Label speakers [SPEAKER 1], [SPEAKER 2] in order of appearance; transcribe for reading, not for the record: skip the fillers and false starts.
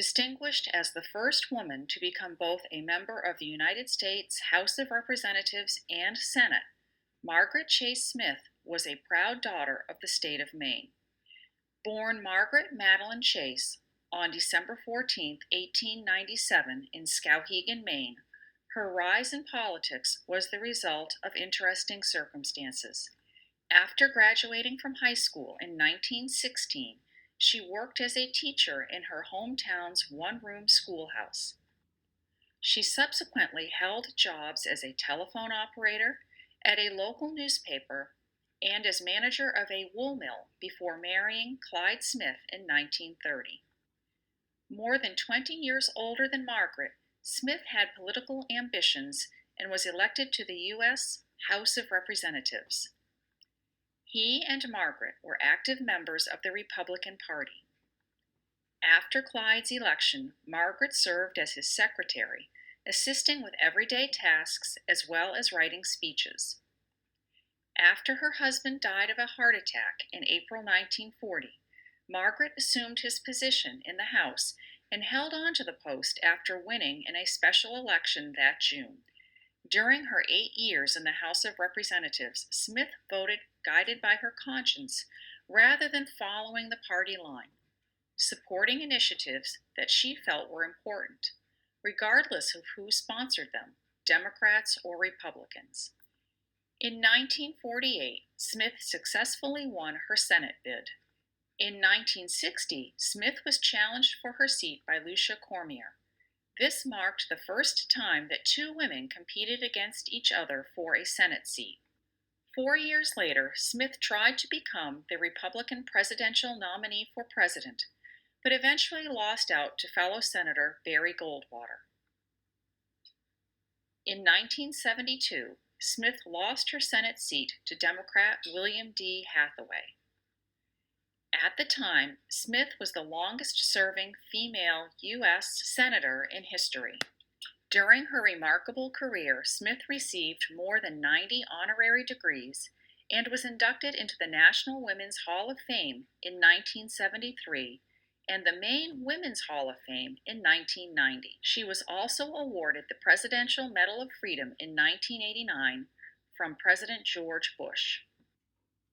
[SPEAKER 1] Distinguished as the first woman to become both a member of the United States House of Representatives and Senate, Margaret Chase Smith was a proud daughter of the state of Maine. Born Margaret Madeline Chase on December 14, 1897, in Skowhegan, Maine, her rise in politics was the result of interesting circumstances. After graduating from high school in 1916, she worked as a teacher in her hometown's one-room schoolhouse. She subsequently held jobs as a telephone operator, at a local newspaper, and as manager of a wool mill before marrying Clyde Smith in 1930. More than 20 years older than Margaret, Smith had political ambitions and was elected to the U.S. House of Representatives. He and Margaret were active members of the Republican Party. After Clyde's election, Margaret served as his secretary, assisting with everyday tasks as well as writing speeches. After her husband died of a heart attack in April 1940, Margaret assumed his position in the House and held on to the post after winning in a special election that June. During her 8 years in the House of Representatives, Smith voted guided by her conscience rather than following the party line, supporting initiatives that she felt were important, regardless of who sponsored them, Democrats or Republicans. In 1948, Smith successfully won her Senate bid. In 1960, Smith was challenged for her seat by Lucia Cormier. This marked the first time that two women competed against each other for a Senate seat. 4 years later, Smith tried to become the Republican presidential nominee for president, but eventually lost out to fellow Senator Barry Goldwater. In 1972, Smith lost her Senate seat to Democrat William D. Hathaway. At the time, Smith was the longest-serving female U.S. Senator in history. During her remarkable career, Smith received more than 90 honorary degrees and was inducted into the National Women's Hall of Fame in 1973 and the Maine Women's Hall of Fame in 1990. She was also awarded the Presidential Medal of Freedom in 1989 from President George Bush.